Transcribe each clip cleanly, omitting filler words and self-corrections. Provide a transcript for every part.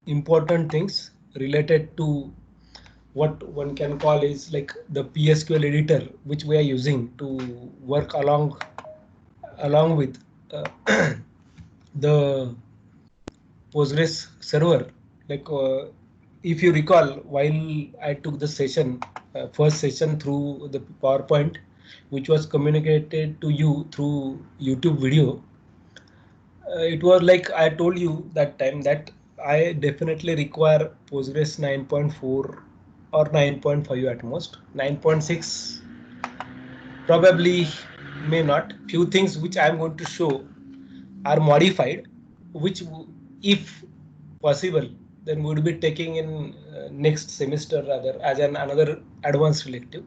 important things related to what one can call is like the PSQL editor, which we are using to work along with the Postgres server. Like if you recall, while I took the session, first session through the PowerPoint, which was communicated to you through YouTube video, it was like I told you that time that I definitely require Postgres 9.4 or 9.5 at most. 9.6 probably may not. Few things which I am going to show are modified, which if possible, then we would be taking in next semester rather as another advanced elective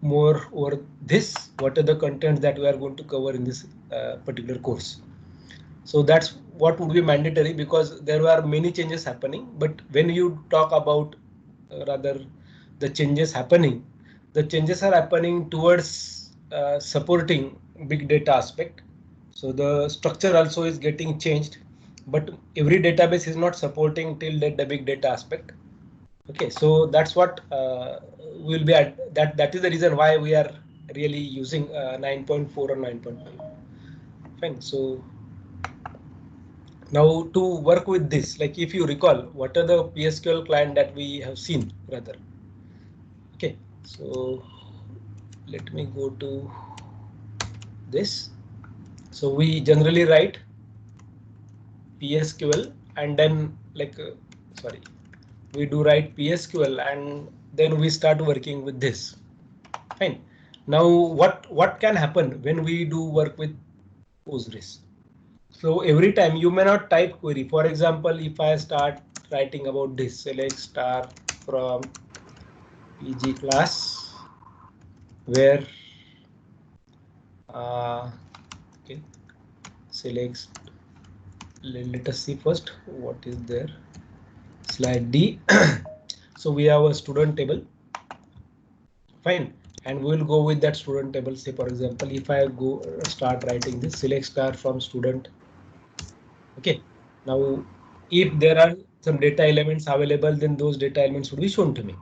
more over this, what are the contents that we are going to cover in this particular course. So that's what would be mandatory because there were many changes happening. But when you talk about rather the changes happening, the changes are happening towards supporting big data aspect. So the structure also is getting changed, but every database is not supporting till the big data aspect. Okay, so that's what will be at that. That is the reason why we are really using 9.4 or 9.5. Fine. So now to work with this, like if you recall, what are the PSQL client that we have seen rather? Okay, so let me go to this. So we generally write PSQL and then sorry, we do write PSQL and then we start working with this. Fine. Now what can happen when we do work with Postgres? So every time you may not type query. For example, if I start writing about this, select star from PG class, where okay, select. Let us see first what is there. Slide D. So we have a student table. Fine, and we will go with that student table. Say for example, if I go start writing this, select star from student. Okay, now if there are some data elements available, then those data elements would be shown to me.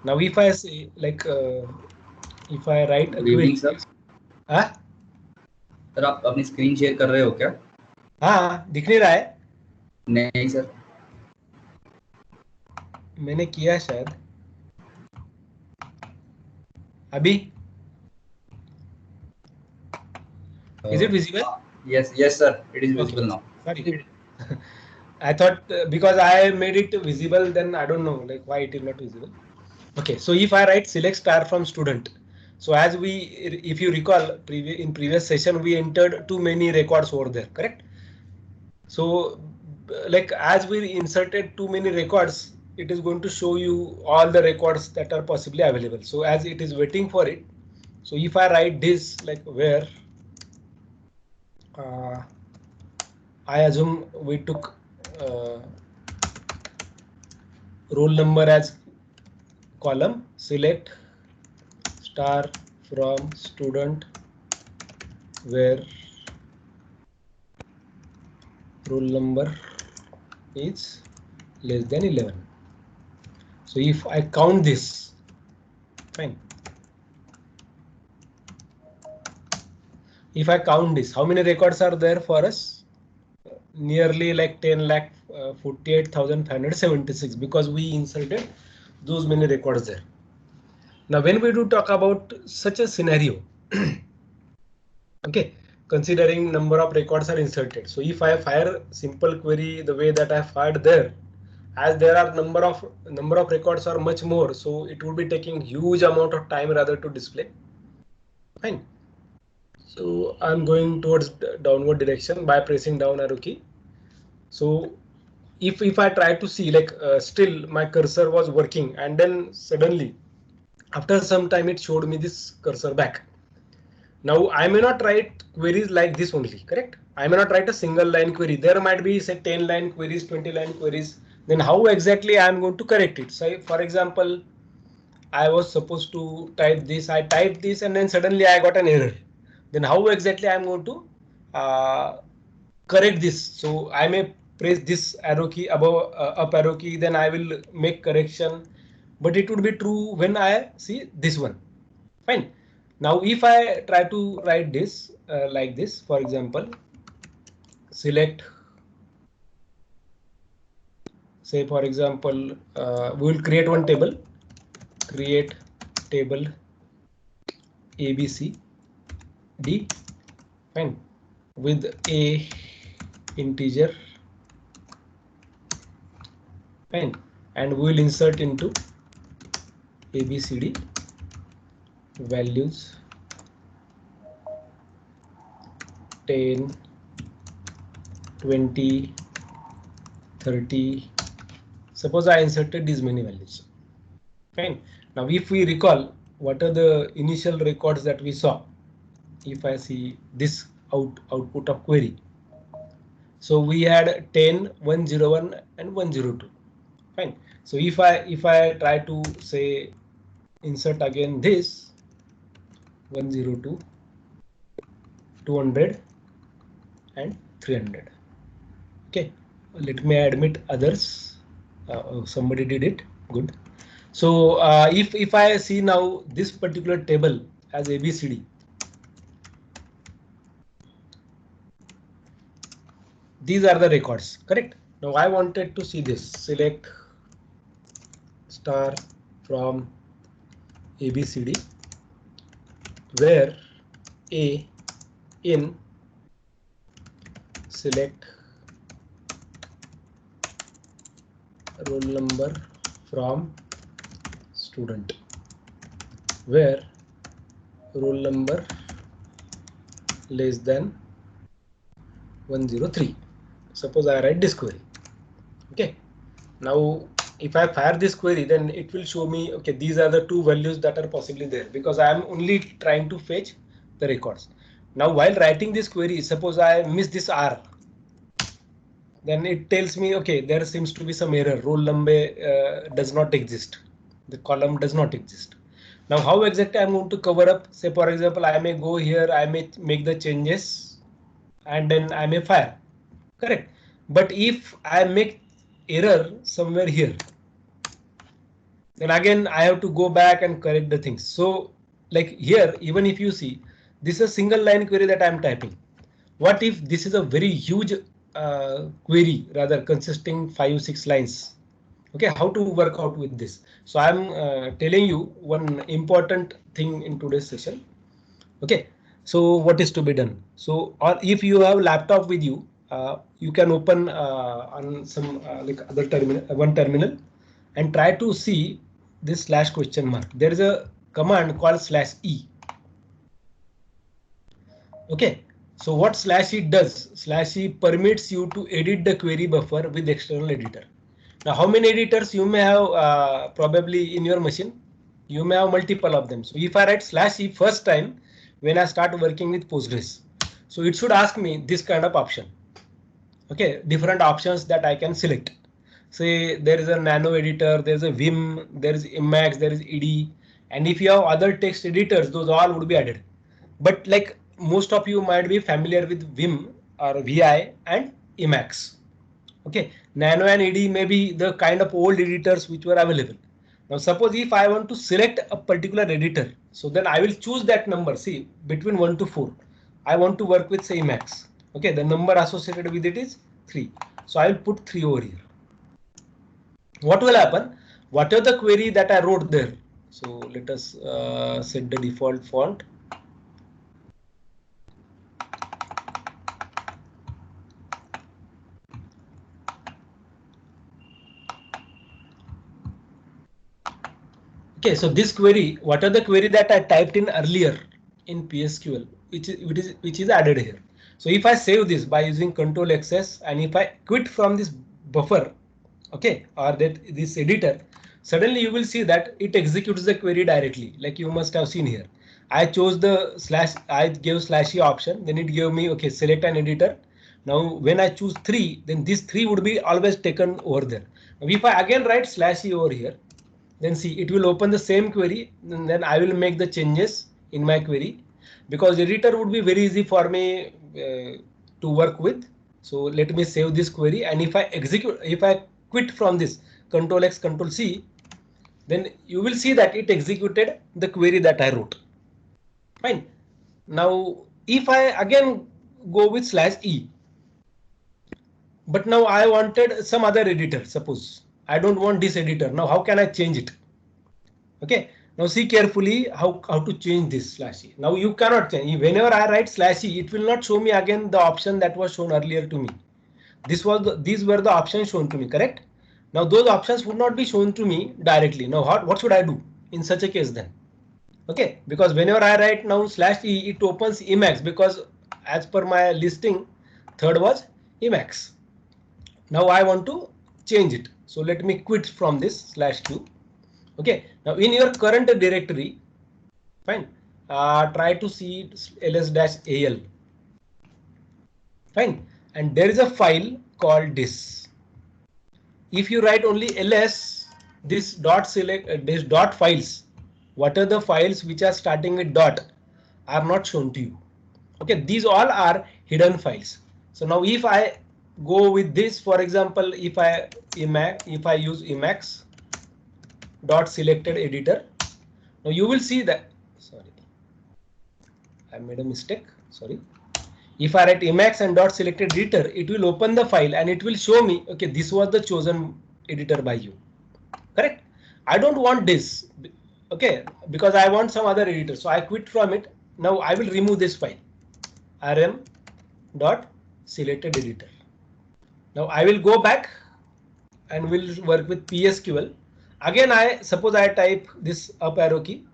Now if I say like if I write a good evening query, sir. हाँ sir आप अपनी screen share कर रहे हो क्या? हाँ दिख नहीं रहा है, नहीं सर. मैंने किया शायद अभी. Is it visible? Yes, yes sir, it is Okay, visible now. sorry. I thought because I made it visible, then I don't know like why it is not visible. Okay, so if I write select star from student, so as we, if you recall, in previous session we entered too many records over there, correct? So like as we inserted too many records, it is going to show you all the records that are possibly available. So as it is waiting for it, so if I write this like where uh, I assume we took roll number as column, select star from student where roll number is less than 11. So if I count this, fine. If I count this, how many records are there for us? Nearly like 10 lakh 48,576 because we inserted those many records there. Now when we do talk about such a scenario, okay, considering number of records are inserted. So if I fire simple query the way that I fired there, as there are number of records are much more, so it would be taking huge amount of time rather to display. Fine. So I'm going towards the downward direction by pressing down arrow key. So if I try to see like still my cursor was working and then suddenly after some time it showed me this cursor back. Now I may not write queries like this only, correct? I may not write a single line query. There might be say 10 line queries, 20 line queries. Then how exactly I am going to correct it? So for example, I was supposed to type this, I typed this and then suddenly I got an error. Then how exactly I am going to uh, correct this? So I may press this arrow key above up arrow key, then I will make correction. But it would be true when I see this one. Fine. Now if I try to write this like this, for example, select, say for example, we will create one table, create table ABC D, fine, with a integer, fine, and we will insert into ABCD values 10, 20, 30. Suppose I inserted these many values. Fine. Now, if we recall, what are the initial records that we saw? If I see this output of query, so we had 10, 101, and 102. Fine. So if I try to say insert again this 102, 200, and 300. Okay. Let me admit others. Somebody did it. Good. So if I see now this particular table as ABCD, these are the records, correct? Now I wanted to see this. Select star from ABCD, where A in select roll number from student, where roll number less than 103. Suppose I write this query. Okay. Now if I fire this query, then it will show me, okay, these are the two values that are possibly there, because I am only trying to fetch the records. Now while writing this query, suppose I miss this R, then it tells me, okay, there seems to be some error. Roll number does not exist. The column does not exist. Now how exactly I'm going to cover up? Say for example, I may go here, I may make the changes, and then I may fire. Correct. But if I make error somewhere here, then again I have to go back and correct the things. So like here, even if you see, this is a single line query that I'm typing. What if this is a very huge query, rather consisting 5-6 lines? Okay, how to work out with this? So I'm telling you one important thing in today's session. Okay, so what is to be done? So, or if you have laptop with you, you can open on some like other terminal, one terminal, and try to see this slash question mark. There is a command called /e. Okay, so what /e does? /e permits you to edit the query buffer with external editor. Now, how many editors you may have probably in your machine? You may have multiple of them. So if I write /e first time when I start working with Postgres, so it should ask me this kind of option. Okay, different options that I can select. Say there is a nano editor, there's a Vim, there is Emacs, there is ED, and if you have other text editors, those all would be added. But like most of you might be familiar with Vim or VI and Emacs. Okay, Nano and ED may be the kind of old editors which were available. Now suppose if I want to select a particular editor, so then I will choose that number. See, between 1 to 4, I want to work with say Emacs. Okay, the number associated with it is 3. So I will put 3 over here. What will happen? Whatever the query that I wrote there. So let us set the default font. Okay, so this query, what are the query that I typed in earlier in PSQL, which is added here. So if I save this by using Control XS, and if I quit from this buffer, okay, or that this editor, suddenly you will see that it executes the query directly, like you must have seen here. I chose the I gave /e option, then it gave me, okay, select an editor. Now when I choose 3, then this 3 would be always taken over there. Now, if I again write /e over here, then see it will open the same query, and then I will make the changes in my query, because editor would be very easy for me to work with. So let me save this query, and if I quit from this Control X, Control C, then you will see that it executed the query that I wrote. Fine. Now, if I again go with /e, but now I wanted some other editor. Suppose I don't want this editor. Now, how can I change it? Okay. Now see carefully how to change this /e. Now you cannot change. Whenever I write /e, it will not show me again the option that was shown earlier to me. These were the options shown to me, correct? Now those options would not be shown to me directly. Now what should I do in such a case then? Okay, because whenever I write now /e, it opens Emacs, because as per my listing, third was Emacs. Now I want to change it. So let me quit from this /q. Okay, now in your current directory, fine, try to see ls-al. Fine, and there is a file called this. If you write only ls, this this dot files, what are the files which are starting with dot are not shown to you. Okay, these all are hidden files. So now if I go with this, for example, if I use Emacs dot selected editor, now you will see that, sorry, I made a mistake, sorry. If I write Emacs and dot selected editor, it will open the file and it will show me, okay, this was the chosen editor by you, correct? I don't want this, okay, because I want some other editor. So I quit from it. Now I will remove this file, rm dot selected editor. Now I will go back and will work with PSQL. Again, suppose I type this up arrow key.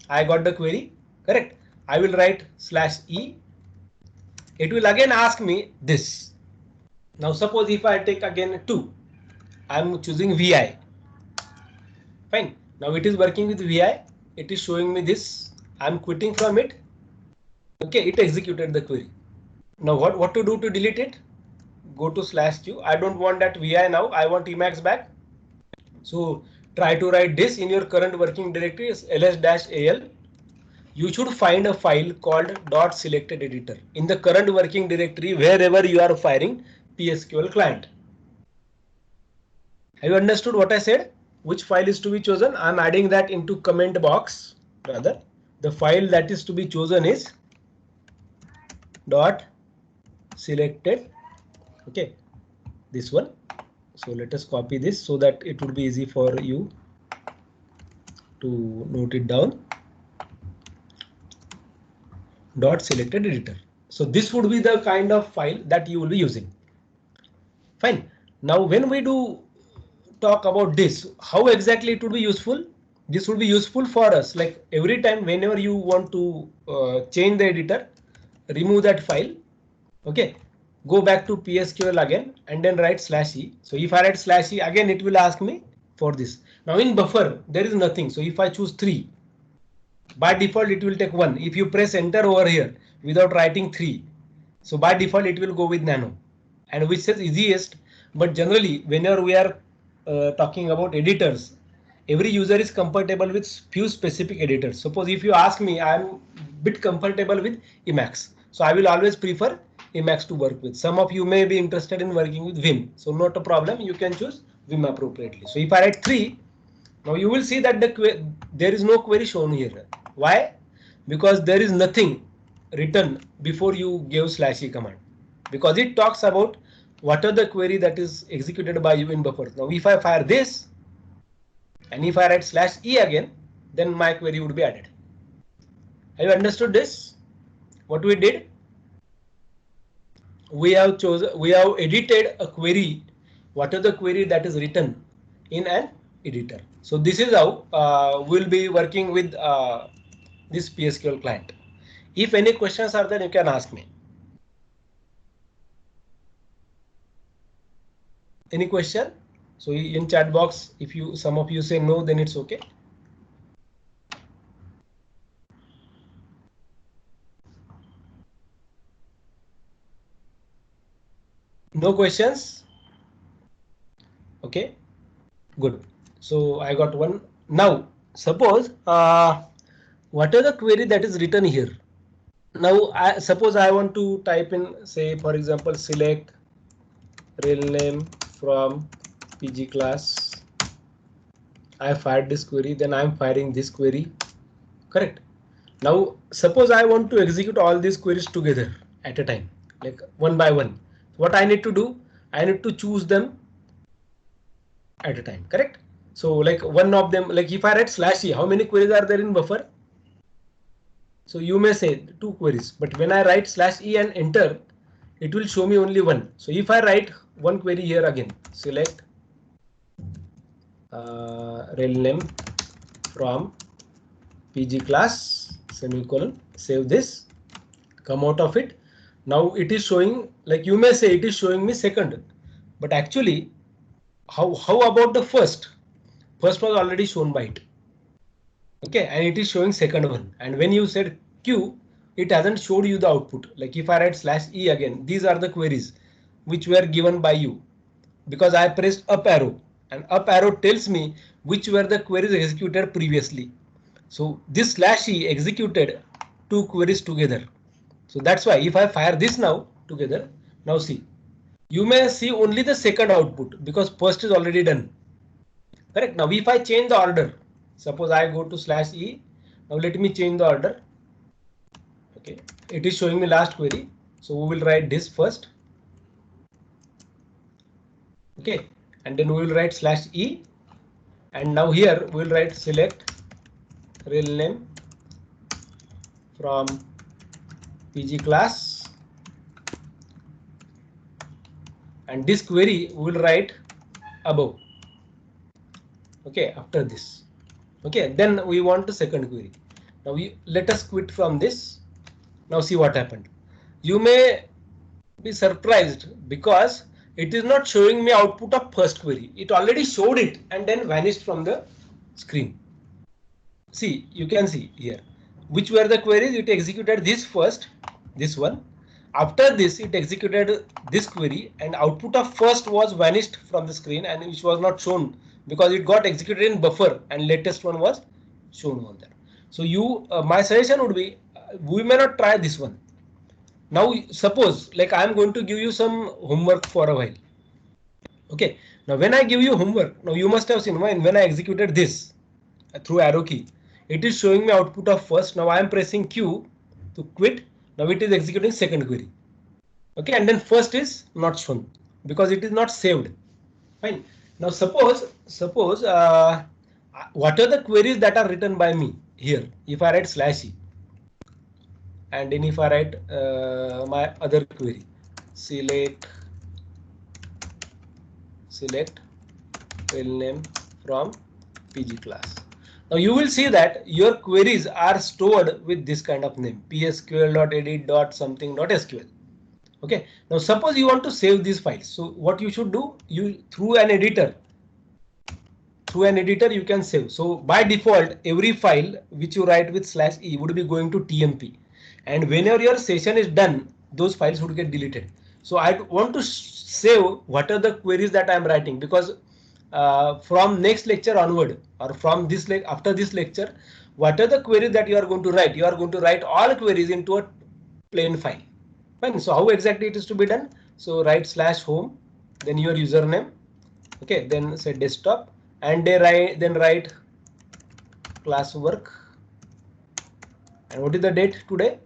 I got the query, correct? I will write /e. It will again ask me this. Now suppose if I take again 2, I'm choosing VI. Fine. Now it is working with VI. It is showing me this. I'm quitting from it. Okay, it executed the query. Now what to do to delete it? Go to /q. I don't want that VI now. I want Emacs back. So try to write this in your current working directory is ls-al. You should find a file called .selected editor in the current working directory wherever you are firing PSQL client. Have you understood what I said? Which file is to be chosen? I'm adding that into comment box. Rather, the file that is to be chosen is .selected. Okay, this one. So let us copy this so that it would be easy for you to note it down. .selected editor. So this would be the kind of file that you will be using. Fine. Now when we do talk about this, how exactly it would be useful? This would be useful for us, like every time whenever you want to change the editor, remove that file. Okay, go back to PSQL again and then write /e. So if I write /e again, it will ask me for this. Now in buffer there is nothing. So if I choose 3, by default it will take 1. If you press enter over here without writing 3, so by default it will go with nano, and which is easiest. But generally whenever we are talking about editors, every user is comfortable with few specific editors. Suppose if you ask me, I'm bit comfortable with Emacs, so I will always prefer Emacs to work with. Some of you may be interested in working with Vim, so not a problem, you can choose Vim appropriately. So if I write 3, now you will see that there is no query shown here. Why? Because there is nothing written before you gave /e command, because it talks about what are the query that is executed by you in buffer. Now if I fire this and if I write /e again, then my query would be added. Have you understood this? What we did? We have edited a query. What are the query that is written in an editor? So this is how we'll be working with this PSQL client. If any questions are there, you can ask me. Any question? So in chat box, if some of you say no, then it's okay. No questions? Okay, good. So I got one. Now suppose what are the query that is written here? Now suppose I want to type in, say for example, select real name from PG class. I fired this query, then I'm firing this query. Correct. Now suppose I want to execute all these queries together at a time, like one by one. What I need to do, I need to choose them at a time. Correct. So like one of them, like if I write /e, how many queries are there in buffer? So you may say two queries, but when I write /e and enter, it will show me only one. So if I write one query here again, select real name from PG class semicolon, save this, come out of it. Now it is showing, like you may say it is showing me second, but actually how about the first? First was already shown by it. Okay, and it is showing second one. And when you said Q, it hasn't showed you the output. Like if I write /e again, these are the queries which were given by you, because I pressed up arrow, and up arrow tells me which were the queries executed previously. So this /e executed two queries together. So that's why if I fire this now together, now see, you may see only the second output because first is already done. Correct. Now if I change the order, suppose I go to /e. Now let me change the order. Okay, it is showing me last query. So we will write this first. Okay, and then we will write /e. And now here we will write select real name from PG class. And this query we will write above. Okay, after this. Okay, then we want the second query. Now let us quit from this. Now see what happened. You may be surprised because it is not showing me output of first query. It already showed it and then vanished from the screen. See, you can see here which were the queries. It executed this first, this one. After this, it executed this query, and output of first was vanished from the screen and which was not shown because it got executed in buffer and latest one was shown on there. So my suggestion would be we may not try this one. Now suppose like I am going to give you some homework for a while. Okay, now when I give you homework, now you must have seen when I executed this through arrow key, it is showing me output of first. Now I am pressing Q to quit. Now it is executing second query. Okay, and then first is not shown because it is not saved. Fine. Now suppose what are the queries that are written by me here? If I write /e, and then if I write my other query, select real name from PG class. Now you will see that your queries are stored with this kind of name, psql.edit.something.sql. Okay. Now suppose you want to save these files. So what you should do, through an editor you can save. So by default, every file which you write with /e would be going to TMP, and whenever your session is done, those files would get deleted. So I want to save what are the queries that I am writing, because from next lecture onward, or from this after this lecture, what are the queries that you are going to write? You are going to write all queries into a plain file. Fine. So how exactly it is to be done? So write /home, then your username. Okay, then say desktop, and then write classwork. And what is the date today?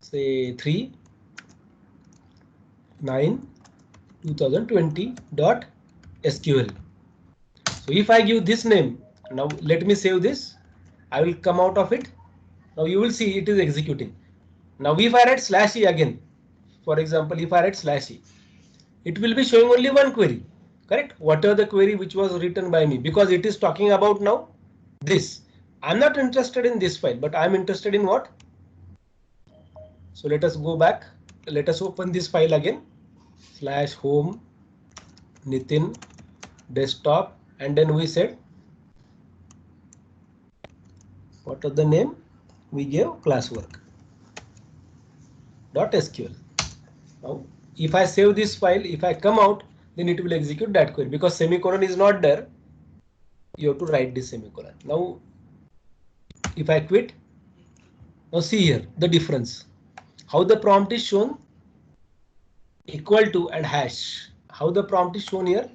Say 3/9/2020.sql. So if I give this name, now let me save this. I will come out of it. Now you will see it is executing. Now if I write /e again, for example, if I write /e, it will be showing only one query. Correct? What are the query which was written by me? Because it is talking about now this. I'm not interested in this file, but I'm interested in what? So let us go back. Let us open this file again. /home Nitin desktop, and then we said what are the name? We gave classwork.sql. Now if I save this file, if I come out, then it will execute that query, because semicolon is not there. You have to write this semicolon. Now if I quit, now see here the difference. How the prompt is shown? Equal to and hash. How the prompt is shown here?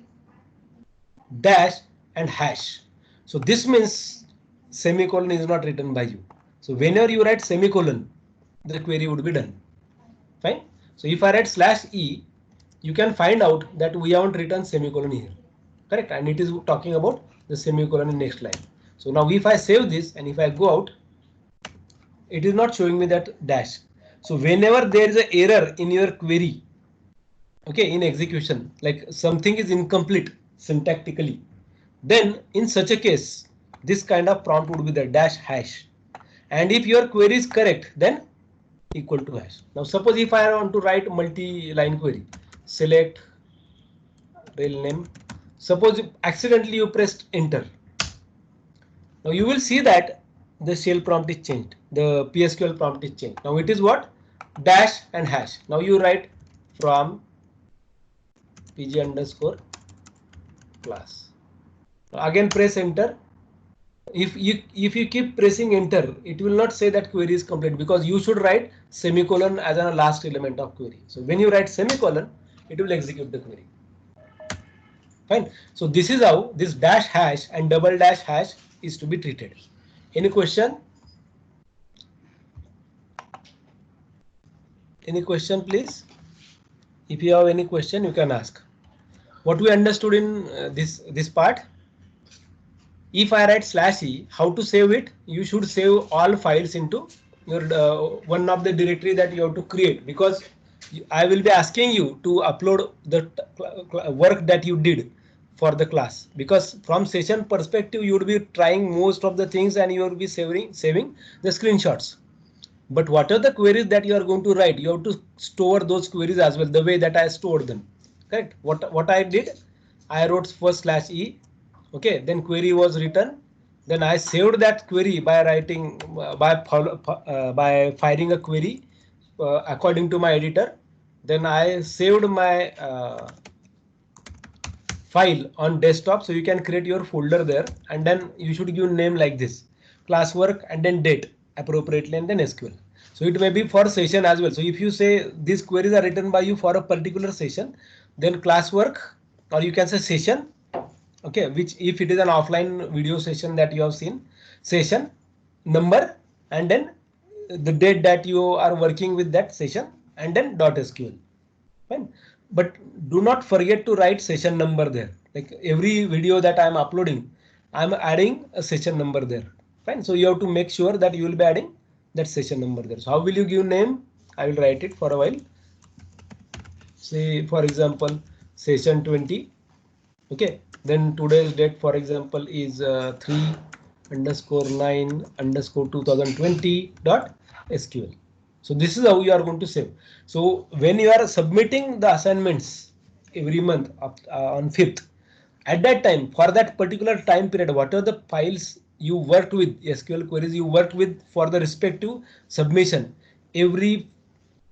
Dash and hash. So this means semicolon is not written by you. So whenever you write semicolon, the query would be done. Fine. So if I write /e, you can find out that we haven't written semicolon here. Correct. And it is talking about the semicolon in next line. So now if I save this and if I go out, it is not showing me that dash. So whenever there is an error in your query, okay, in execution, like something is incomplete syntactically, then in such a case, this kind of prompt would be the dash hash. And if your query is correct, then equal to hash. Now suppose if I want to write multi-line query, select rel name. Suppose accidentally you pressed enter. Now you will see that the shell prompt is changed. The PSQL prompt is changed. Now it is what? Dash and hash. Now you write from pg underscore class. Again press enter. If you keep pressing enter, it will not say that query is complete, because you should write semicolon as a last element of query. So when you write semicolon, it will execute the query. Fine. So this is how this dash hash and double dash hash is to be treated. Any question? Any question, please? If you have any question, you can ask. What we understood in this part? If I write /e, how to save it? You should save all files into your one of the directory that you have to create, because I will be asking you to upload the work that you did for the class, because from session perspective you would be trying most of the things and you will be saving the screenshots. But what are the queries that you are going to write? You have to store those queries as well, the way that I stored them. Correct? What I did, I wrote first /e. Okay, then query was written. Then I saved that query by writing by firing a query according to my editor. Then I saved my file on desktop, so you can create your folder there, and then you should give name like this, classwork, and then date appropriately, and then SQL. So it may be for session as well. So if you say these queries are written by you for a particular session, then classwork, or you can say session. Okay, which if it is an offline video session that you have seen, session number, and then the date that you are working with that session, and then .sql. Fine. But do not forget to write session number there. Like every video that I'm uploading, I'm adding a session number there. Fine. So you have to make sure that you will be adding that session number there. So how will you give name? I will write it for a while. Say for example, session 20. Okay. Then today's date, for example, is 3_9_2020.sql. So this is how you are going to save. So when you are submitting the assignments every month on 5th, at that time, for that particular time period, what are the files you worked with, SQL queries you worked with for the respective submission, every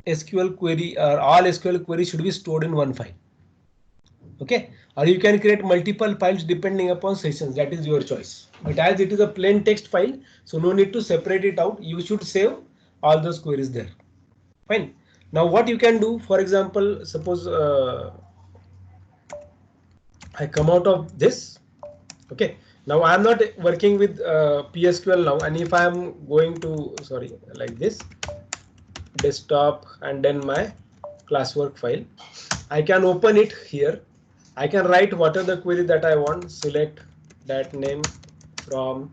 SQL query or all SQL queries should be stored in one file. Okay, or you can create multiple files depending upon sessions. That is your choice. But as it is a plain text file, so no need to separate it out. You should save all those queries there. Fine. Now what you can do, for example, suppose I come out of this. Okay. Now I am not working with PSQL now, and if I am going to, sorry, like this, desktop and then my classwork file, I can open it here. I can write what are the query that I want. Select that name from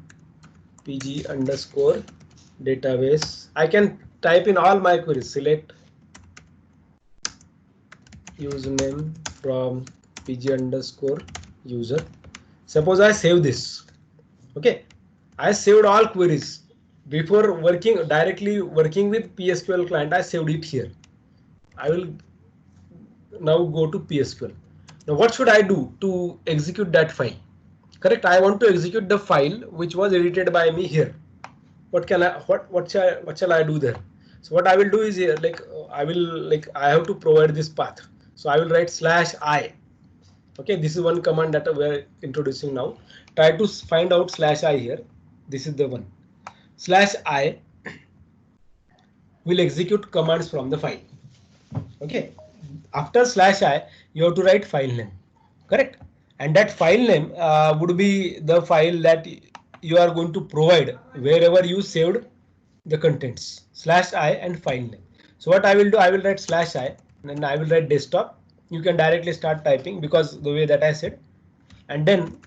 pg underscore database. I can type in all my queries. Select username from pg underscore user. Suppose I save this. Okay, I saved all queries before directly working with PSQL client. I saved it here. I will now go to PSQL. Now what should I do to execute that file? Correct. I want to execute the file which was edited by me here. What shall I do there? So what I will do is here, like I have to provide this path. So I will write /i. Okay, this is one command that we are introducing now. Try to find out /i here. This is the one. /i will execute commands from the file. Okay, after /i you have to write file name, correct? And that file name would be the file that you are going to provide wherever you saved the contents, /i and file name. So what I will do, I will write /i and then I will write desktop. You can directly start typing because the way that I said, and then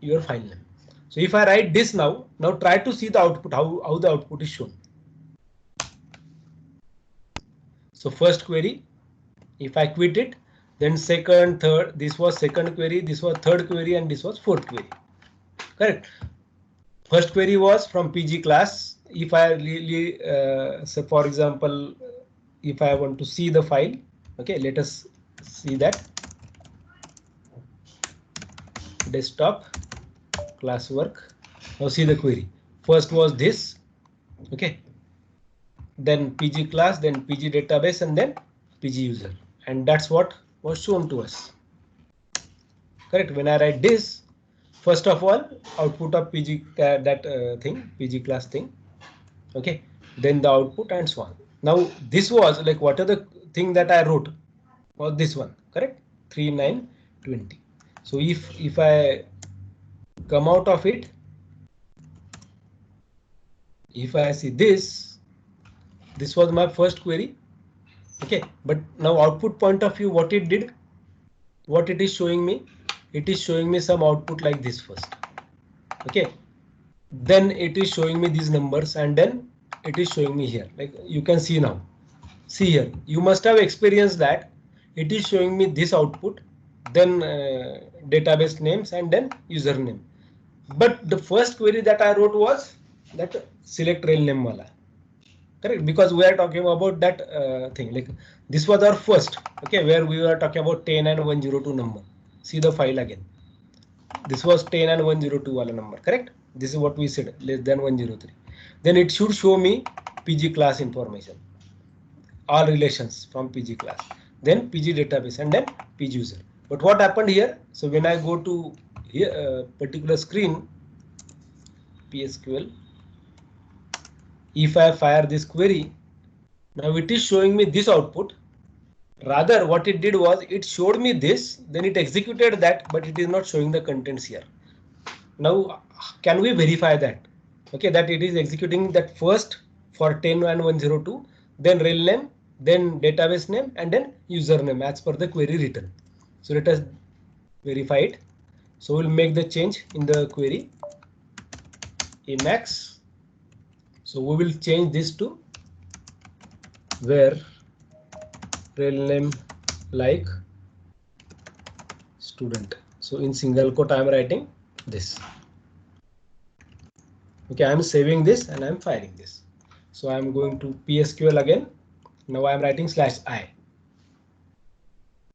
your file name. So if I write this now try to see the output, how the output is shown. So first query, if I quit it, then second, third, this was second query, this was third query, and this was fourth query. Correct. First query was from PG class. If I really, so for example, if I want to see the file, okay, let us see that. Desktop classwork. Now see the query. First was this, okay. Then PG class, then PG database, and then PG user. And that's what was shown to us. Correct. When I write this, first of all, output of PG thing, PG class thing. Okay. Then the output and so on. Now this was like, what are the thing that I wrote was this one, correct? 3920. So if I come out of it, if I see this was my first query. Okay, but now output point of view, what it did, what it is showing me, it is showing me some output like this first. Okay, then it is showing me these numbers, and then it is showing me here, like you can see now. See here, you must have experienced that it is showing me this output, then database names, and then username. But the first query that I wrote was that select rel name wala. Correct, because we are talking about that thing, like this was our first, okay, where we were talking about 10 and 102 number. See the file again. This was 10 and 102 wala number, correct? This is what we said, less than 103. Then it should show me PG class information, all relations from PG class, then PG database, and then PG user. But what happened here? So when I go to here particular screen, PSQL, if I fire this query, now it is showing me this output. Rather, what it did was it showed me this, then it executed that, but it is not showing the contents here. Now, can we verify that? Okay, that it is executing that first for 10 and 102, then rel name, then database name, and then username as per the query written. So let us verify it. So we'll make the change in the query Emacs. So we will change this to where rel name like student. So in single quote I am writing this. Okay, I am saving this and I am firing this. So I am going to PSQL again. Now I am writing /i.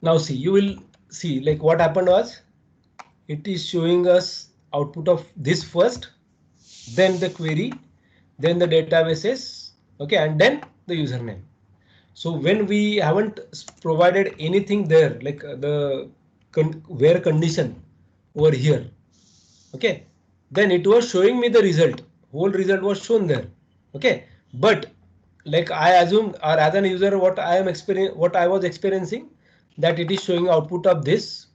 Now see, you will see like what happened was it is showing us output of this first, then the query, then the databases, okay, and then the username. So when we haven't provided anything there, like the where condition over here, okay, then it was showing me the result. Whole result was shown there. Okay, but like I assumed, or as an user, what I was experiencing, that it is showing output of this,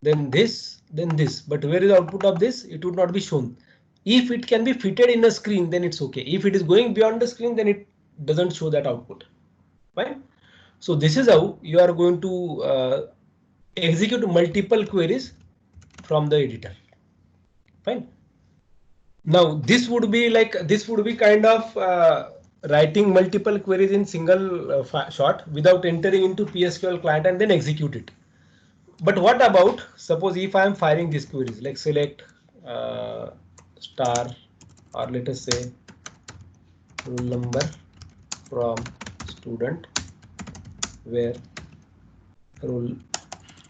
then this, then this. But where is the output of this? It would not be shown. If it can be fitted in a screen, then it's okay. If it is going beyond the screen, then it doesn't show that output. Fine. So this is how you are going to execute multiple queries from the editor. Fine. Now this would be kind of writing multiple queries in single shot without entering into PSQL client and then execute it. But what about suppose if I am firing these queries, like select star, or let us say roll number from student where roll.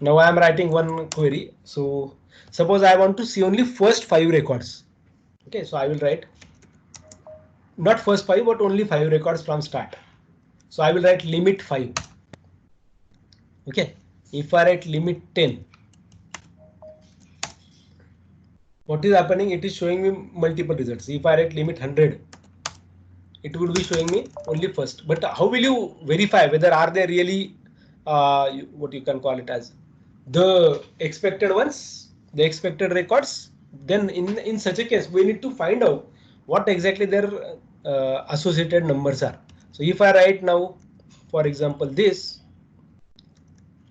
Now I am writing one query. So suppose I want to see only first 5 records. Okay, so I will write not first 5 but only 5 records from start. So I will write limit 5. Okay, if I write limit 10, what is happening? It is showing me multiple results. If I write limit 100, it would be showing me only first. But how will you verify whether are they really what you can call it as the expected ones, the expected records? Then in such a case, we need to find out what exactly their associated numbers are. So if I write now, for example, this,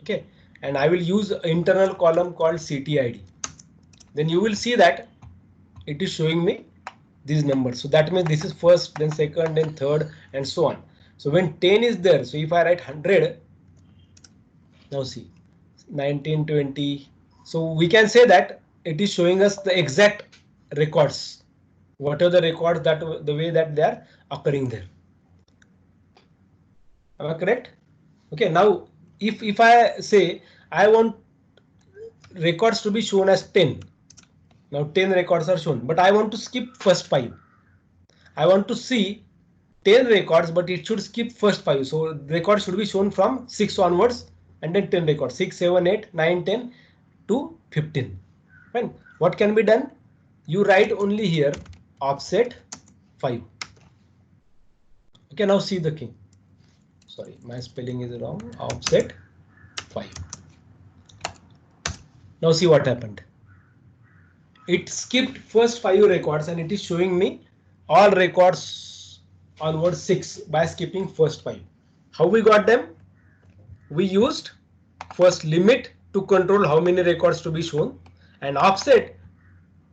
okay, and I will use an internal column called CTID, then you will see that it is showing me these numbers. So that means this is first, then second, then third, and so on. So when 10 is there, so if I write 100, now see 19, 20. So we can say that it is showing us the exact records. What are the records that the way that they are occurring there? Am I correct? Okay. Now, if I say I want records to be shown as 10. Now 10 records are shown, but I want to skip first 5. I want to see 10 records, but it should skip first 5. So records should be shown from 6 onwards and then 10 records, 6, 7, 8, 9, 10 to 15. Fine. What can be done? You write only here offset 5. Okay, now see the key. Sorry, my spelling is wrong. Offset 5. Now see what happened. It skipped first 5 records and it is showing me all records onwards 6 by skipping first 5. How we got them? We used first limit to control how many records to be shown and offset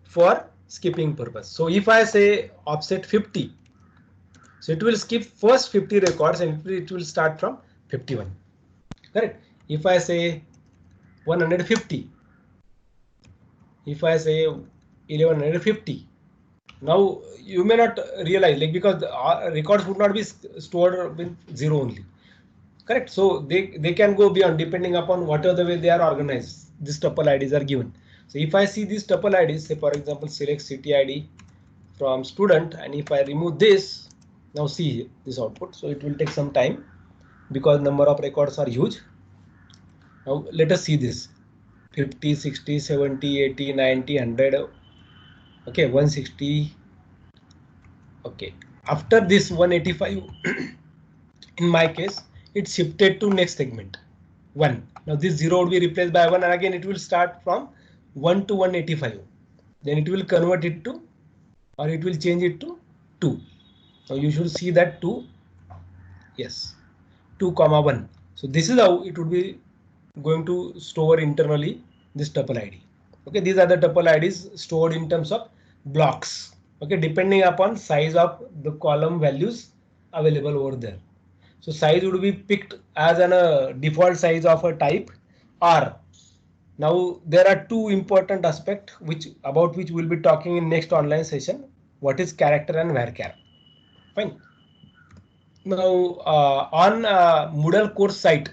for skipping purpose. So if I say offset 50, so it will skip first 50 records and it will start from 51. Correct? If I say 150, if I say 1150, now you may not realize, like, because the records would not be stored with 0 only. Correct. So they can go beyond depending upon whatever the way they are organized. These tuple IDs are given. So if I see these tuple IDs, say for example, select CTID from student, and if I remove this, now see this output. So it will take some time because number of records are huge. Now let us see this 50, 60, 70, 80, 90, 100. Okay, 160. Okay, after this 185, in my case, it shifted to next segment 1. Now this 0 would be replaced by 1 and again it will start from 1 to 185. Then it will convert it to, or it will change it to 2. Now you should see that 2, yes, 2 comma 1. So this is how it would be going to store internally this tuple ID. Okay, these are the tuple IDs stored in terms of blocks. Okay, depending upon size of the column values available over there. So size would be picked as a default size of a type R. Now there are two important aspects about which we'll be talking in next online session. What is character and varchar? Fine. Now on Moodle course site,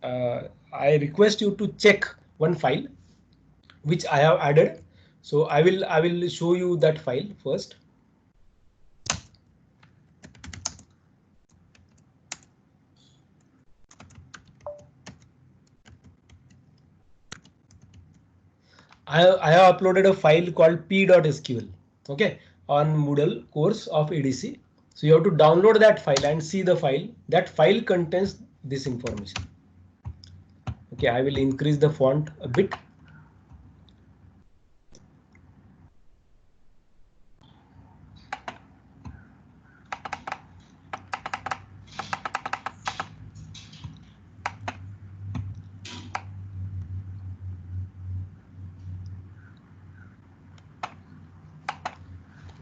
I request you to check one file which I have added. So I will show you that file first. I have uploaded a file called p.sql, okay, on Moodle course of ADC. So you have to download that file and see the file. That file contains this information. Okay, I will increase the font a bit.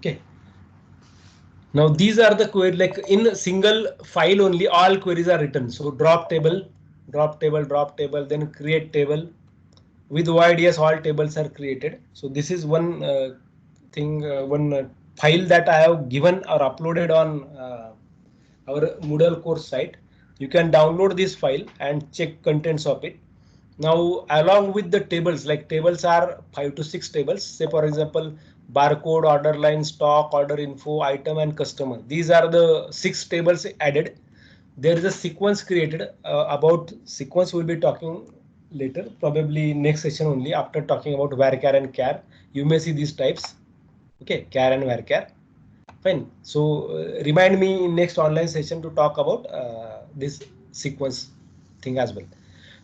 Okay. Now these are the query, like in a single file only all queries are written. So drop table, drop table, drop table, then create table. With void yes, all tables are created. So this is one one file that I have given or uploaded on our Moodle course site. You can download this file and check contents of it. Now along with the tables, like tables are 5 to 6 tables. Say for example, barcode, order line, stock, order info, item and customer. These are the 6 tables added. There is a sequence created. About sequence we'll be talking later, probably next session only, after talking about varchar and char. You may see these types. Okay, char and varchar. Fine. So remind me in next online session to talk about this sequence thing as well.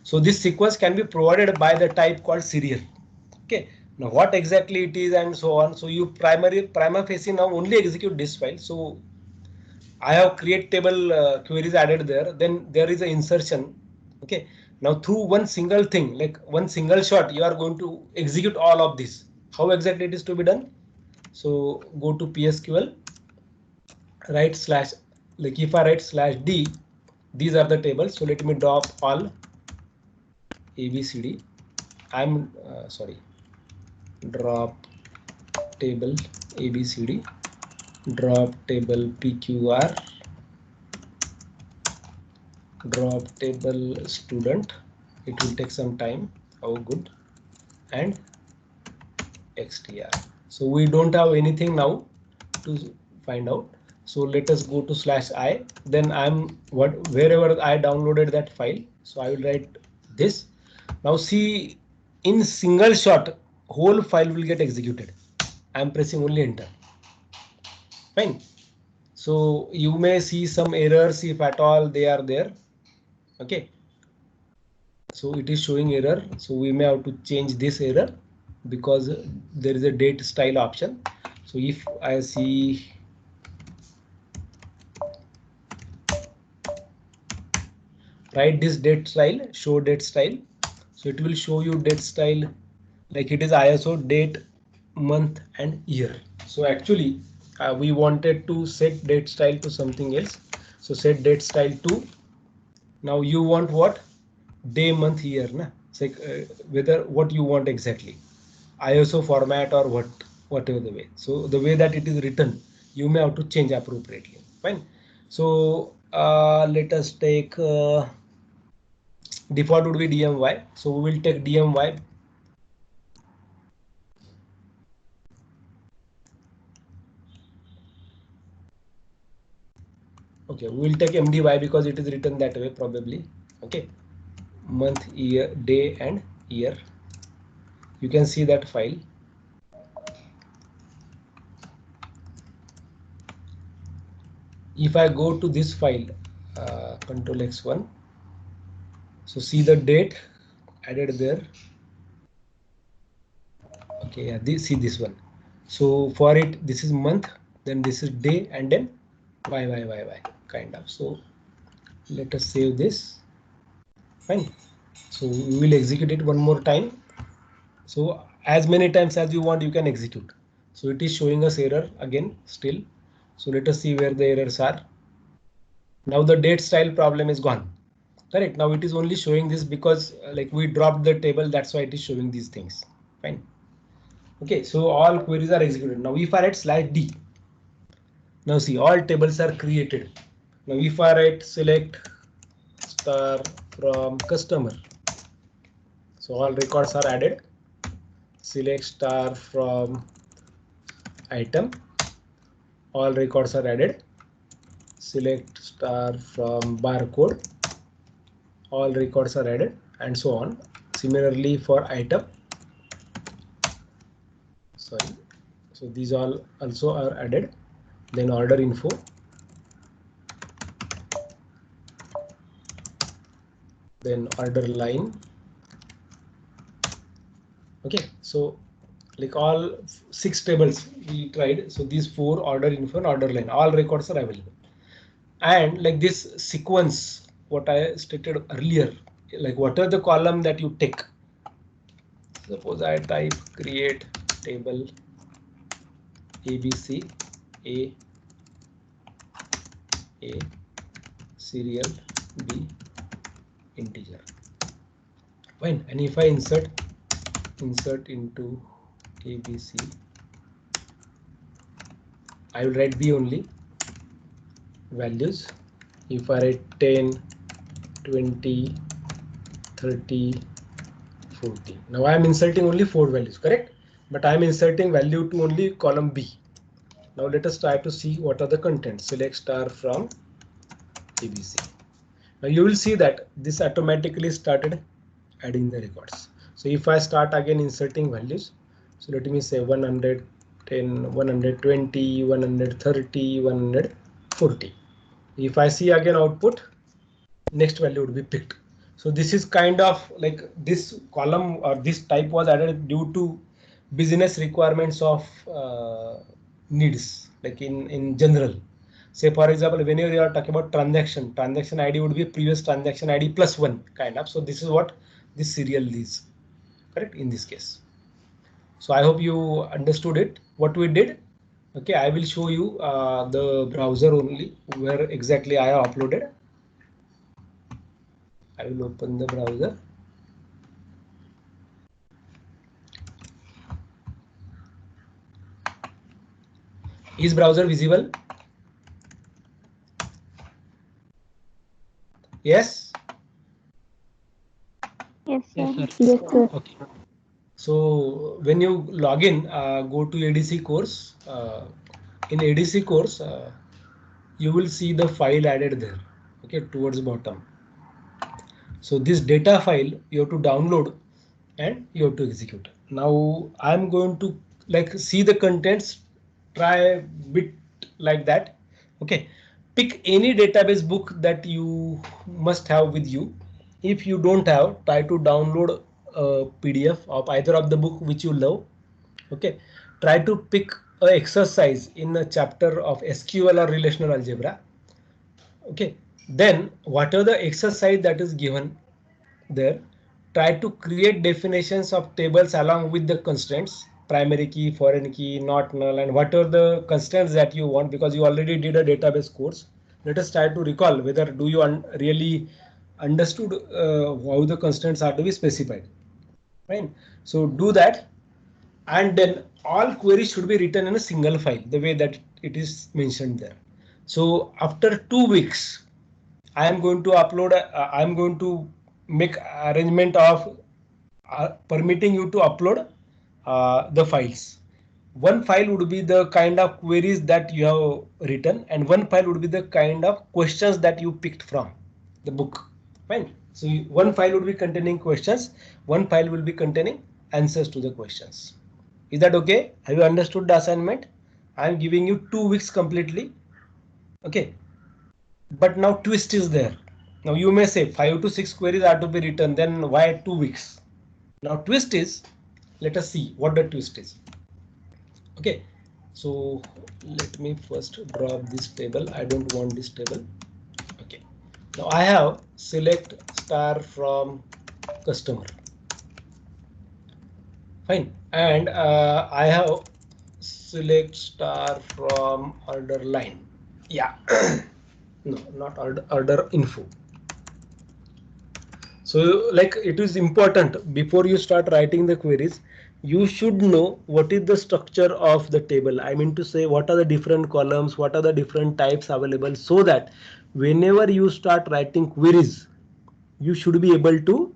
So this sequence can be provided by the type called serial. Okay. Now what exactly it is and so on. So you prima facie now only execute this file. So I have create table queries added there. Then there is an insertion. Okay. Now through one single thing, like one single shot, you are going to execute all of this. How exactly it is to be done? So go to PSQL, write slash, like if I write slash D, these are the tables. So let me drop all ABCD. I'm sorry, drop table ABCD, drop table PQR, drop table student. It will take some time. Oh, good. And XTR. So we don't have anything now to find out. So let us go to slash I. Then I'm wherever I downloaded that file. So I will write this. Now see, in single shot, whole file will get executed. I'm pressing only enter. Fine. So you may see some errors if at all they are there. Okay. So it is showing error. So we may have to change this error because there is a date style option. So if I see write this date style, show date style, so it will show you date style like it is ISO date, month and year. So actually we wanted to set date style to something else. So set date style to, now you want what, day, month, year, na? It's like whether what you want exactly, ISO format or whatever the way. So the way that it is written, you may have to change appropriately. Fine. So let us take default would be DMY. So we will take DMY. Okay, we will take MDY because it is written that way probably. Okay, month, year, day and year. You can see that file. If I go to this file, Control X1, so see the date added there. Okay, yeah, see this one. So for it, this is month, then this is day, and then y kind of. So let us save this. Fine. So we will execute it one more time. So as many times as you want, you can execute. So it is showing us error again still. So let us see where the errors are. Now the date style problem is gone. Correct. Now it is only showing this because like we dropped the table. That's why it is showing these things. Fine. Okay. So all queries are executed. Now if I write slash D, now see all tables are created. Now if I write select star from customer, so all records are added. Select star from item, all records are added. Select star from barcode, all records are added, and so on. Similarly for item, sorry, so these all also are added. Then order info, then order line. Okay, so like all 6 tables we tried. So these 4, order info and order line, all records are available. And like this sequence, what I stated earlier, like what are the column that you take. Suppose I type create table ABC A serial B integer. Fine. And if I insert into ABC, I will write B only. Values. If I write 10, 20, 30, 40. Now I am inserting only 4 values, correct? But I am inserting value to only column B. Now let us try to see what are the contents. Select star from ABC. Now you will see that this automatically started adding the records. So if I start again inserting values, so let me say 100, 110, 120, 130, 140. If I see again output, next value would be picked. So this is kind of like this column or this type was added due to business requirements of needs, like in general. Say for example, when you are talking about transaction ID would be previous transaction ID plus one kind of. So this is what this serial is, correct, in this case. So I hope you understood it, what we did. Okay, I will show you the browser only where exactly I have uploaded. I will open the browser. Is browser visible? Yes? Yes, sir. Yes, sir. Yes, sir. Okay. So when you log in, go to ADC course. In ADC course, you will see the file added there. Okay, towards bottom. So this data file you have to download and you have to execute. Now I'm going to like see the contents, try a bit like that. Okay, pick any database book that you must have with you. If you don't have, try to download a PDF of either of the book which you love. Okay, try to pick a exercise in a chapter of SQL or relational algebra. Okay, then whatever the exercise that is given there, try to create definitions of tables along with the constraints, primary key, foreign key, not null, and what are the constraints that you want, because you already did a database course. Let us try to recall whether do you really understood how the constraints are to be specified. Fine. So do that, and then all queries should be written in a single file, the way that it is mentioned there. So after 2 weeks, I am going to upload, I am going to make arrangement of permitting you to upload the files. One file would be the kind of queries that you have written, and one file would be the kind of questions that you picked from the book. Fine. So one file would be containing questions, one file will be containing answers to the questions. Is that okay? Have you understood the assignment? I am giving you 2 weeks completely. Okay. But now twist is there. Now you may say 5 to 6 queries are to be written, then why 2 weeks? Now twist is, let us see what the twist is. Okay, so let me first drop this table. I don't want this table. Okay, now I have select star from customer. Fine, and I have select star from order line. Yeah. No, not order info. So like it is important before you start writing the queries, you should know what is the structure of the table. I mean to say, what are the different columns, what are the different types available, so that whenever you start writing queries, you should be able to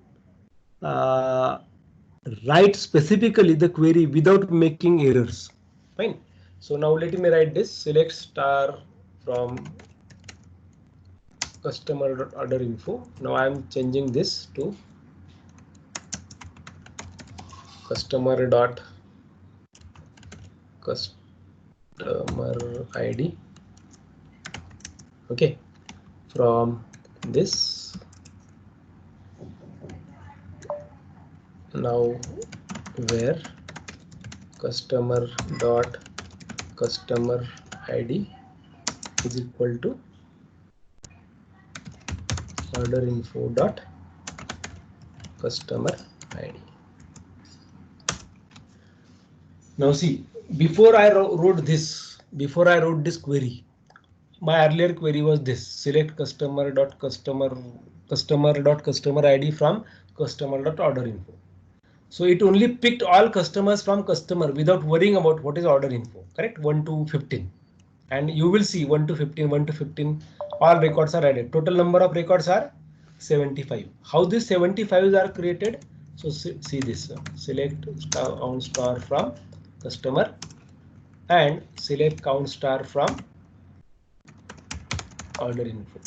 write specifically the query without making errors. Fine. So now let me write this: select star from customer order info. Now I am changing this to customer dot customer ID. Okay, from this. Now where customer dot customer ID is equal to order info dot customer ID. Now see, before I wrote this query, my earlier query was this: select customer dot customer ID from customer dot order info. So it only picked all customers from customer without worrying about what is order info, correct? 1 to 15. And you will see 1 to 15, 1 to 15, all records are added. Total number of records are 75. How these 75s are created? So see this, select count star from customer and select count star from order info.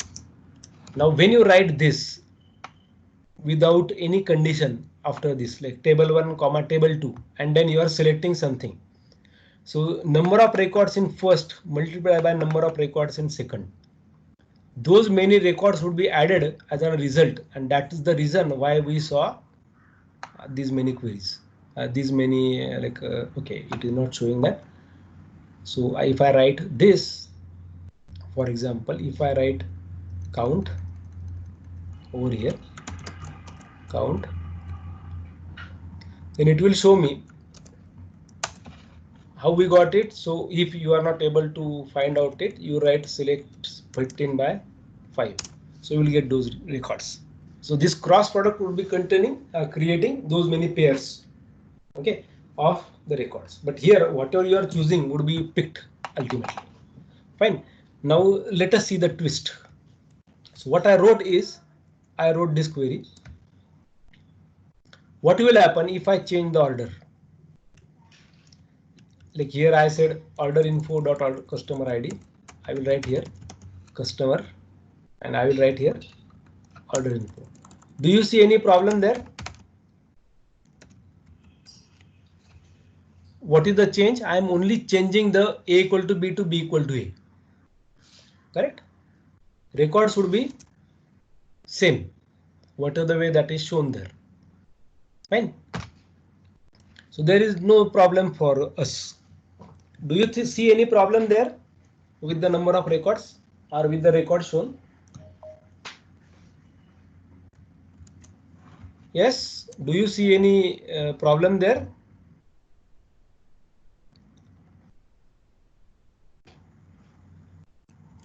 Now when you write this without any condition after this, like table 1 comma table 2, and then you are selecting something. So number of records in first multiplied by number of records in second. Those many records would be added as a result, and that is the reason why we saw these many queries. These many okay, it is not showing that. So if I write this, for example, if I write count over here, count, then it will show me how we got it. So if you are not able to find out it, you write select 15 by 5. So you will get those records. So this cross product will be containing creating those many pairs, okay, of the records. But here whatever you are choosing would be picked ultimately. Fine. Now let us see the twist. So what I wrote is, I wrote this query. What will happen if I change the order? Like here I said order info dot order customer ID. I will write here customer, and I will write here order info. Do you see any problem there? What is the change? I am only changing the A equal to B to B equal to A. Correct? Records would be same, whatever the way that is shown there. Fine. So there is no problem for us. Do you see any problem there with the number of records or with the record shown? Yes. Do you see any problem there?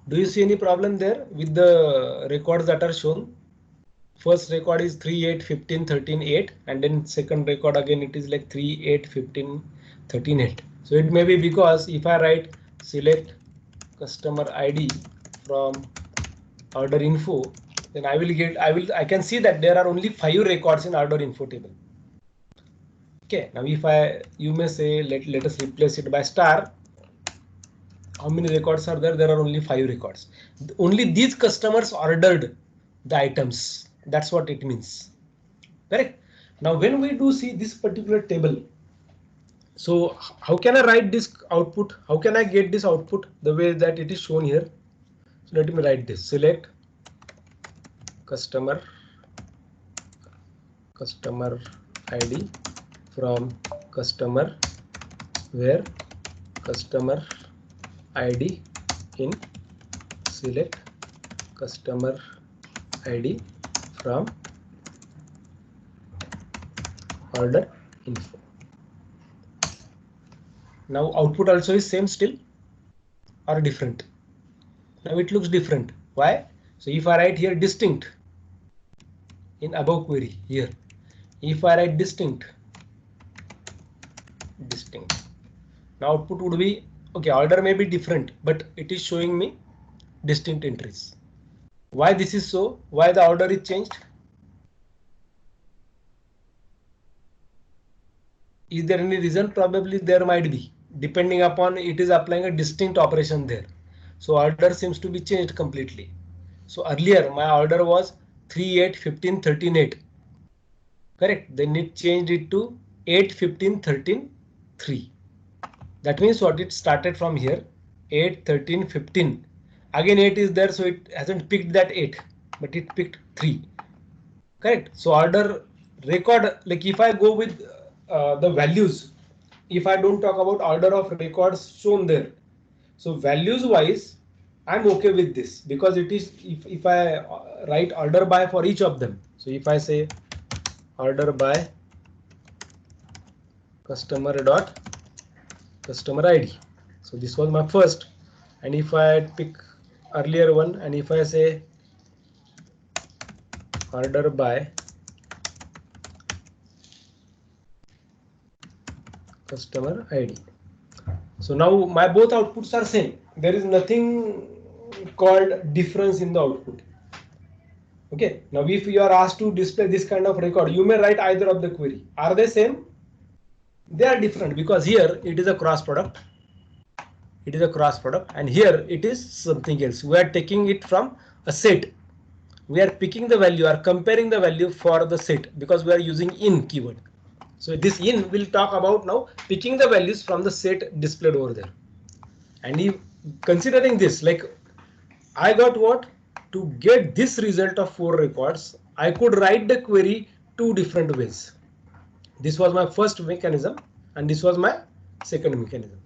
Do you see any problem there with the records that are shown? First record is 3, 8, 15, 13, 8, and then second record again it is like 3, 8, 15, 13, 8. So it may be because if I write select customer ID from order info, then I can see that there are only 5 records in order info table. Okay, now if you may say let us replace it by star. How many records are there? There are only 5 records. Only these customers ordered the items. That's what it means. Correct. Now when we do see this particular table, so how can I write this output? How can I get this output the way that it is shown here? So let me write this. Select customer ID from customer where customer ID in select customer ID from order info. Now output also is same still or different? Now it looks different. Why? So if I write here distinct in above query here, if I write distinct, now output would be okay. Order may be different, but it is showing me distinct entries. Why this is so? Why the order is changed? Is there any reason? Probably there might be, depending upon it is applying a distinct operation there. So order seems to be changed completely. So earlier my order was 3, 8, 15, 13, 8. Correct. Then it changed it to 8, 15, 13, 3. That means what? It started from here 8, 13, 15. Again 8 is there, so it hasn't picked that 8, but it picked 3. Correct. So order record, like if I go with the values, if I don't talk about order of records shown there, so values wise I'm okay with this, because it is if I write order by for each of them. So if I say order by customer ID, so this was my first, and if I pick earlier one, and if I say order by customer ID, so now my both outputs are same. There is nothing called difference in the output. Okay, now if you are asked to display this kind of record, you may write either of the query. Are they same? They are different, because here it is a cross product. It is a cross product, and here it is something else. We are taking it from a set. We are picking the value or comparing the value for the set, because we are using in keyword. So this in will talk about now picking the values from the set displayed over there. And if considering this, like I got what? To get this result of 4 records, I could write the query 2 different ways. This was my first mechanism and this was my second mechanism.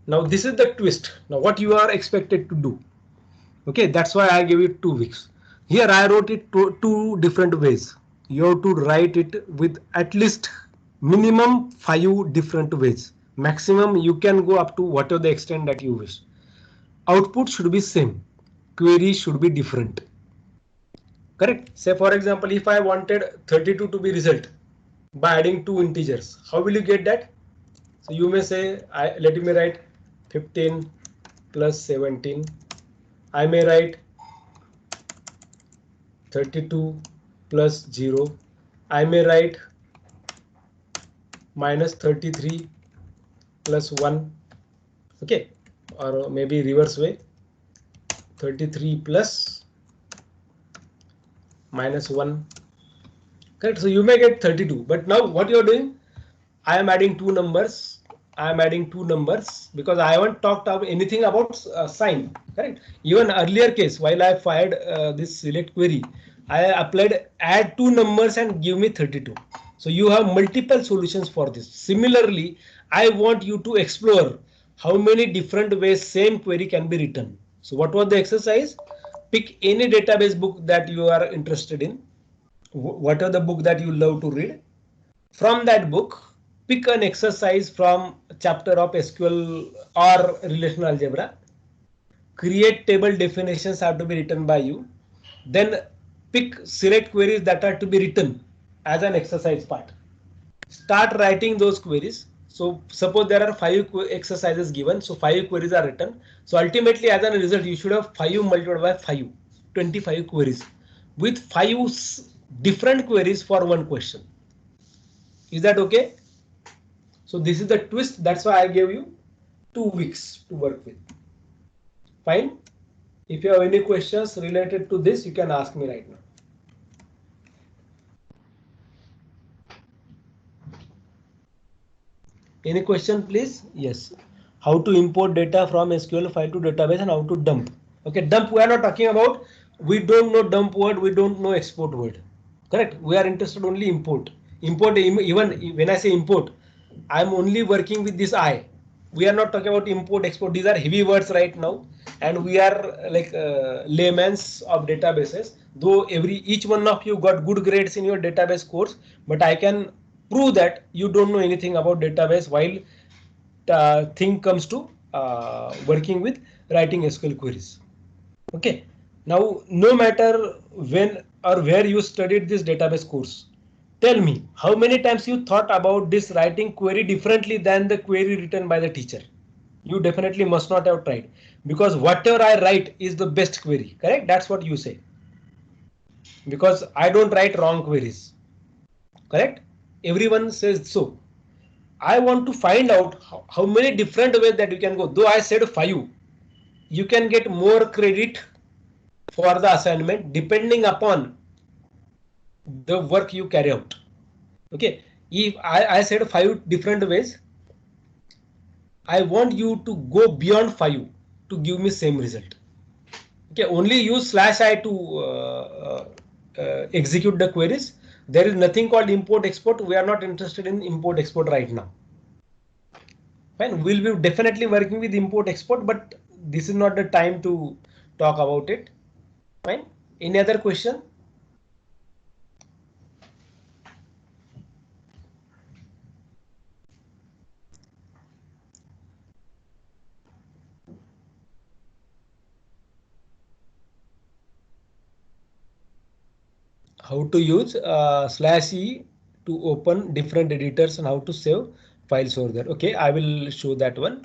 Now this is the twist. Now what you are expected to do. Okay, that's why I gave you 2 weeks. Here I wrote it two different ways. You have to write it with at least minimum 5 different ways. Maximum you can go up to whatever the extent that you wish. Output should be same. Query should be different. Correct? Say for example, if I wanted 32 to be result by adding 2 integers, how will you get that? So you may say, let me write 15 plus 17. I may write 32 plus 0. I may write minus 33 plus 1. Okay, or maybe reverse way, 33 plus minus 1. Correct. So you may get 32, but now what you are doing, I am adding 2 numbers. I am adding 2 numbers because I haven't talked about anything about sign. Correct. Even earlier case, while I fired this select query, I applied add 2 numbers and give me 32. So you have multiple solutions for this. Similarly, I want you to explore how many different ways same query can be written. So what was the exercise? Pick any database book that you are interested in. What are the book that you love to read? From that book, pick an exercise from chapter of SQL or relational algebra. Create table definitions have to be written by you. Then pick select queries that are to be written as an exercise part. Start writing those queries. So suppose there are 5 exercises given. So 5 queries are written. So ultimately as a result, you should have 5 multiplied by 5, 25 queries with 5 different queries for one question. Is that okay? So this is the twist. That's why I gave you 2 weeks to work with. Fine. If you have any questions related to this, you can ask me right now. Any question, please? Yes. How to import data from SQL file to database and how to dump. Okay, dump we are not talking about. We don't know dump word. We don't know export word. Correct. We are interested only import. Import, even when I say import, I'm only working with this I. We are not talking about import, export. These are heavy words right now, and we are like layman's of databases. Though each one of you got good grades in your database course, but I can prove that you don't know anything about database while thing comes to working with writing SQL queries. Okay. Now, no matter when or where you studied this database course, tell me how many times you thought about this writing query differently than the query written by the teacher. You definitely must not have tried because whatever I write is the best query. Correct? That's what you say. Because I don't write wrong queries. Correct? Everyone says so. I want to find out how many different ways that you can go. Though I said 5, you can get more credit for the assignment depending upon the work you carry out. Okay, if I said 5 different ways, I want you to go beyond 5 to give me same result. Okay, only use /i to execute the queries. There is nothing called import export. We are not interested in import export right now. Fine, we'll be definitely working with import export, but this is not the time to talk about it. Fine. Any other question? How to use /e to open different editors and how to save files over there. Okay, I will show that one.